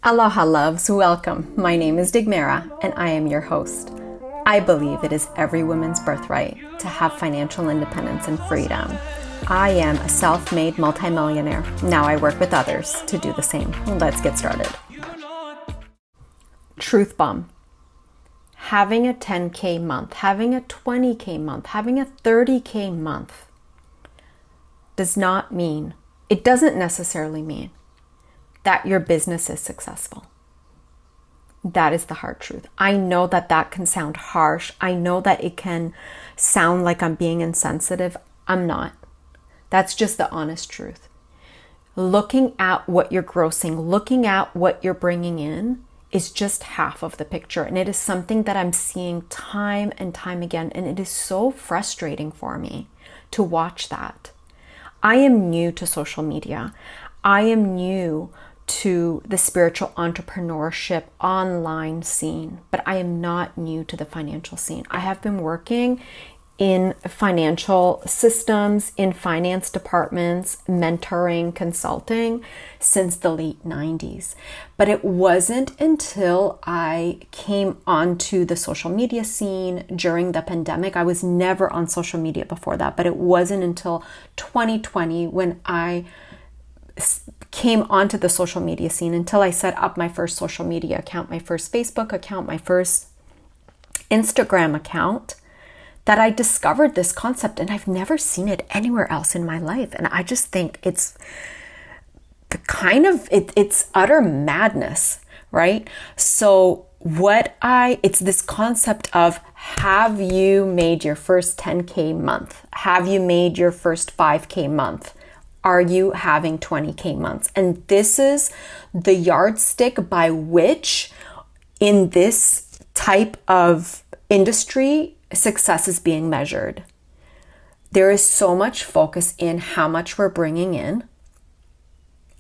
Aloha loves, welcome. My name is Digmara and I am your host. I believe it is every woman's birthright to have financial independence and freedom. I am a self-made multimillionaire. Now I work with others to do the same. Let's get started. Truth bomb. Having a 10K month, having a 20K month, having a 30K month it doesn't necessarily mean that your business is successful. That is the hard truth. I know that that can sound harsh. I know that it can sound like I'm being insensitive. I'm not. That's just the honest truth. Looking at what you're grossing, looking at what you're bringing in is just half of the picture. And it is something that I'm seeing time and time again. And it is so frustrating for me to watch that. I am new to social media. I am new to the spiritual entrepreneurship online scene, but I am not new to the financial scene. I have been working in financial systems, in finance departments, mentoring, consulting since the late 90s. But it wasn't until I came onto the social media scene during the pandemic. I was never on social media before that, but it wasn't until 2020 when I came onto the social media scene, until I set up my first social media account, my first Facebook account, my first Instagram account, that I discovered this concept. And I've never seen it anywhere else in my life. And I just think it's it's utter madness, right? So it's this concept of, have you made your first 10K month? Have you made your first 5K month? Are you having 20K months? And this is the yardstick by which, in this type of industry, success is being measured. There is so much focus in how much we're bringing in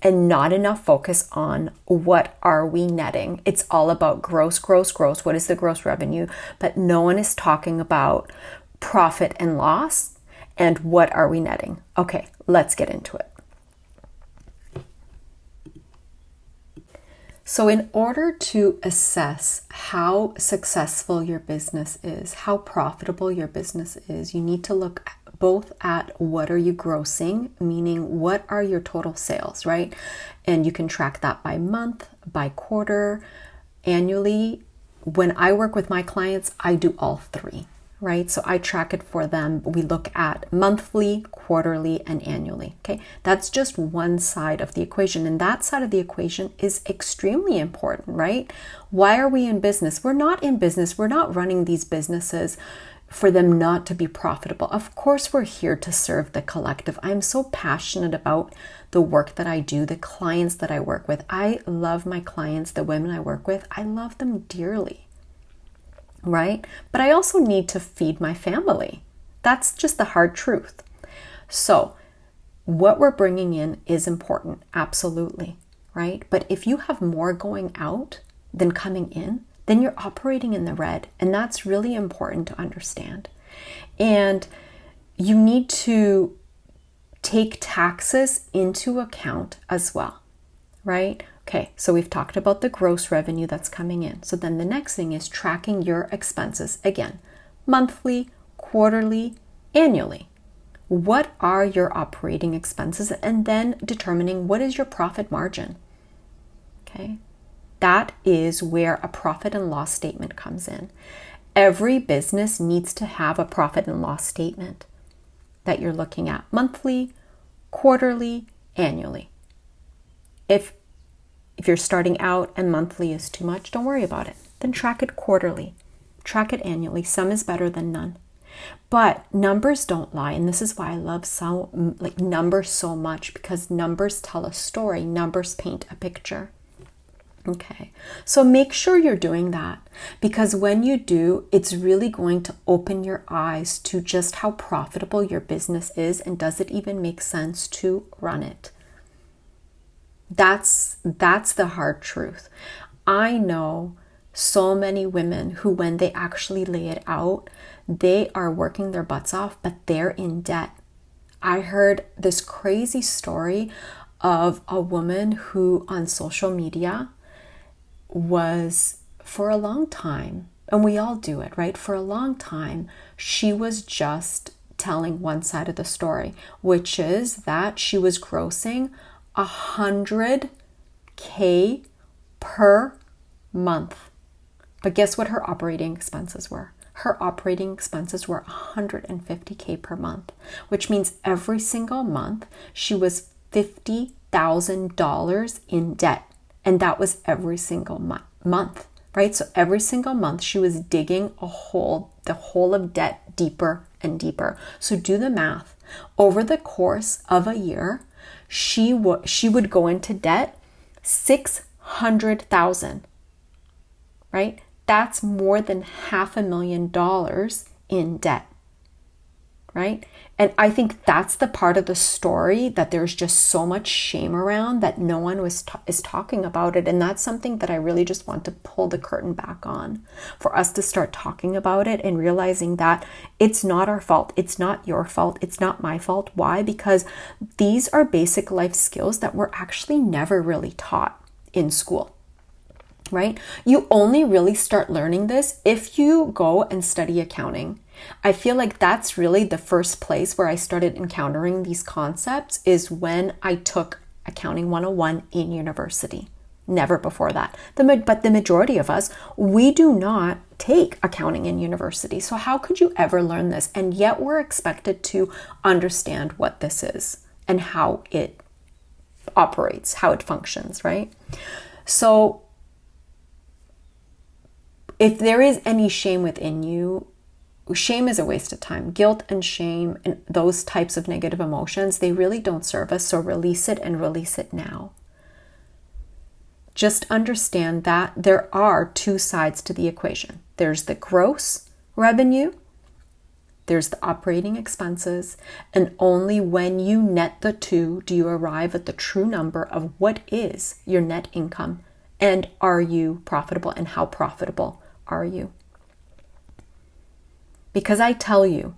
and not enough focus on what are we netting. It's all about gross. What is the gross revenue? But no one is talking about profit and loss. And what are we netting? Okay, let's get into it. So in order to assess how successful your business is, how profitable your business is, you need to look both at what are you grossing, meaning what are your total sales, right? And you can track that by month, by quarter, annually. When I work with my clients, I do all three. Right? So I track it for them. We look at monthly, quarterly, and annually. Okay. That's just one side of the equation. And that side of the equation is extremely important, right? Why are we in business? We're not in business. We're not running these businesses for them not to be profitable. Of course, we're here to serve the collective. I'm so passionate about the work that I do, the clients that I work with. I love my clients, the women I work with. I love them dearly. Right? But I also need to feed my family. That's just the hard truth. So what we're bringing in is important, absolutely, right? But if you have more going out than coming in, then you're operating in the red. And that's really important to understand. And you need to take taxes into account as well, right? Okay, so we've talked about the gross revenue that's coming in. So then the next thing is tracking your expenses. Again, monthly, quarterly, annually. What are your operating expenses? And then determining what is your profit margin. Okay, that is where a profit and loss statement comes in. Every business needs to have a profit and loss statement that you're looking at monthly, quarterly, annually. If you're starting out and monthly is too much, don't worry about it. Then track it quarterly, track it annually. Some is better than none. But numbers don't lie. And this is why I love numbers so much, because numbers tell a story. Numbers paint a picture. Okay, so make sure you're doing that, because when you do, it's really going to open your eyes to just how profitable your business is, and does it even make sense to run it? That's the hard truth. I know so many women who, when they actually lay it out, they are working their butts off, but they're in debt. I heard this crazy story of a woman who on social media was for a long time, and we all do it, right? For a long time, she was just telling one side of the story, which is that she was grossing $100K per month. But guess what her operating expenses were? Her operating expenses were $150K per month, which means every single month she was $50,000 in debt. And that was every single month, right? So every single month she was digging the hole of debt deeper and deeper. So do the math. Over the course of a year, she would go into debt $600,000, right? That's more than $500,000 in debt, right? And I think that's the part of the story that there's just so much shame around that no one is talking about it. And that's something that I really just want to pull the curtain back on, for us to start talking about it and realizing that it's not our fault. It's not your fault. It's not my fault. Why? Because these are basic life skills that were actually never really taught in school. Right? You only really start learning this if you go and study accounting. I feel like that's really the first place where I started encountering these concepts, is when I took Accounting 101 in university. Never before that. But the majority of us, we do not take accounting in university. So how could you ever learn this? And yet we're expected to understand what this is and how it operates, how it functions, right? So if there is any shame within you, shame is a waste of time. Guilt and shame and those types of negative emotions, they really don't serve us. So release it, and release it now. Just understand that there are two sides to the equation. There's the gross revenue, there's the operating expenses, and only when you net the two do you arrive at the true number of what is your net income, and are you profitable, and how profitable are you? Because I tell you,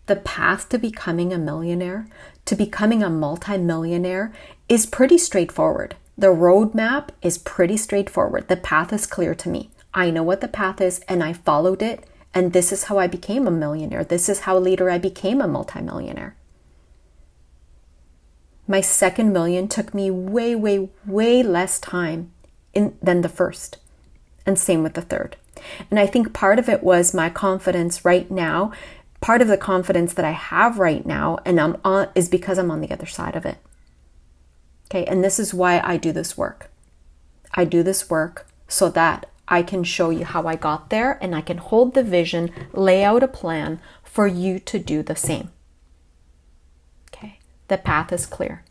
the path to becoming a millionaire, to becoming a multimillionaire, is pretty straightforward. The roadmap is pretty straightforward. The path is clear to me. I know what the path is, and I followed it, and this is how I became a millionaire. This is how later I became a multimillionaire. My second million took me way, way, way less time than the first, and same with the third. And I think part of it was my confidence right now. Part of the confidence that I have right now is because I'm on the other side of it. Okay, and this is why I do this work. I do this work so that I can show you how I got there, and I can hold the vision, lay out a plan for you to do the same. Okay, the path is clear.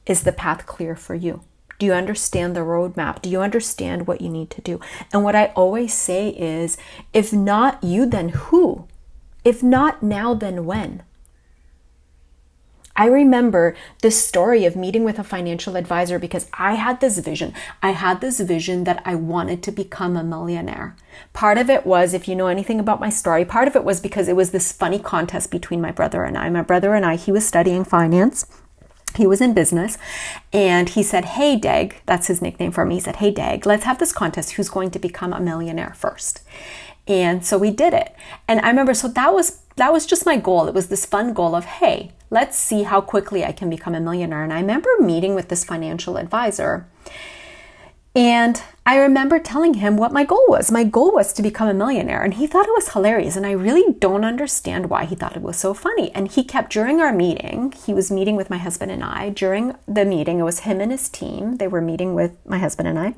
Is the path clear for you? Do you understand the roadmap? Do you understand what you need to do? And what I always say is, if not you, then who? If not now, then when? I remember this story of meeting with a financial advisor because I had this vision. I had this vision that I wanted to become a millionaire. Part of it was, if you know anything about my story, part of it was because it was this funny contest between my brother and I. My brother and I, he was studying finance. He was in business, and he said, "Hey, Dag," that's his nickname for me. He said, "Hey, Dag, let's have this contest. Who's going to become a millionaire first?" And so we did it. And I remember, so that was just my goal. It was this fun goal of, hey, let's see how quickly I can become a millionaire. And I remember meeting with this financial advisor, and I remember telling him what my goal was. My goal was to become a millionaire, and he thought it was hilarious. And I really don't understand why he thought it was so funny. And he kept, during our meeting, he was meeting with my husband and I. During the meeting, it was him and his team. They were meeting with my husband and I.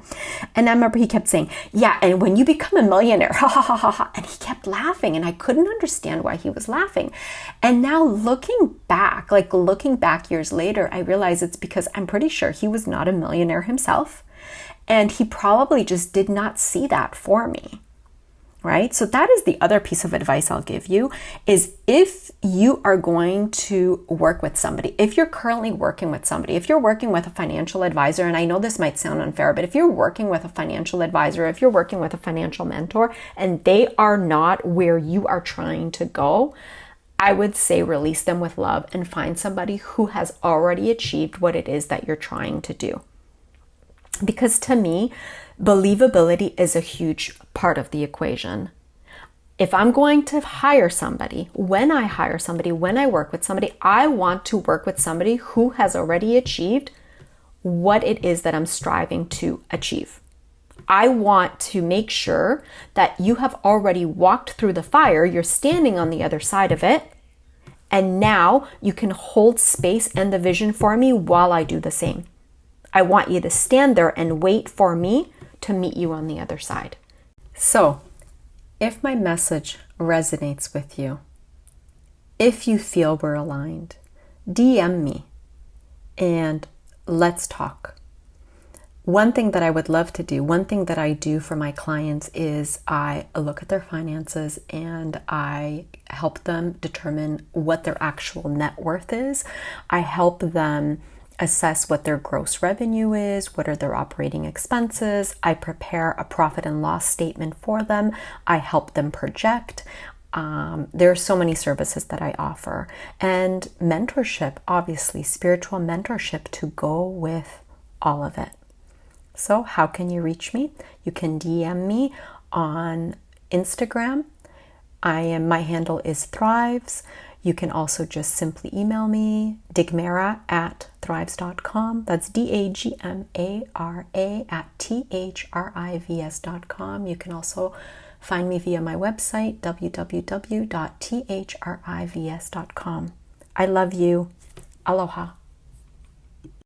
And I remember he kept saying, "Yeah, and when you become a millionaire, ha ha ha ha ha." And he kept laughing, and I couldn't understand why he was laughing. And now looking back years later, I realize it's because I'm pretty sure he was not a millionaire himself. And he probably just did not see that for me, right? So that is the other piece of advice I'll give you, is if you are going to work with somebody, if you're currently working with somebody, if you're working with a financial advisor, and I know this might sound unfair, but if you're working with a financial advisor, if you're working with a financial mentor, and they are not where you are trying to go, I would say release them with love and find somebody who has already achieved what it is that you're trying to do. Because to me, believability is a huge part of the equation. If I'm going to hire somebody, when I work with somebody, I want to work with somebody who has already achieved what it is that I'm striving to achieve. I want to make sure that you have already walked through the fire, you're standing on the other side of it, and now you can hold space and the vision for me while I do the same. I want you to stand there and wait for me to meet you on the other side. So, if my message resonates with you, if you feel we're aligned, DM me and let's talk. One thing that I would love to do, one thing that I do for my clients is I look at their finances and I help them determine what their actual net worth is. I help them assess what their gross revenue is, what are their operating expenses. I prepare a profit and loss statement for them. I help them project. There are so many services that I offer. And mentorship, obviously, spiritual mentorship to go with all of it. So how can you reach me? You can DM me on Instagram. My handle is Thrives. You can also just simply email me, digmara@thrives.com. That's DAGMARA@THRIVS.com. You can also find me via my website, www.thrivs.com. I love you. Aloha.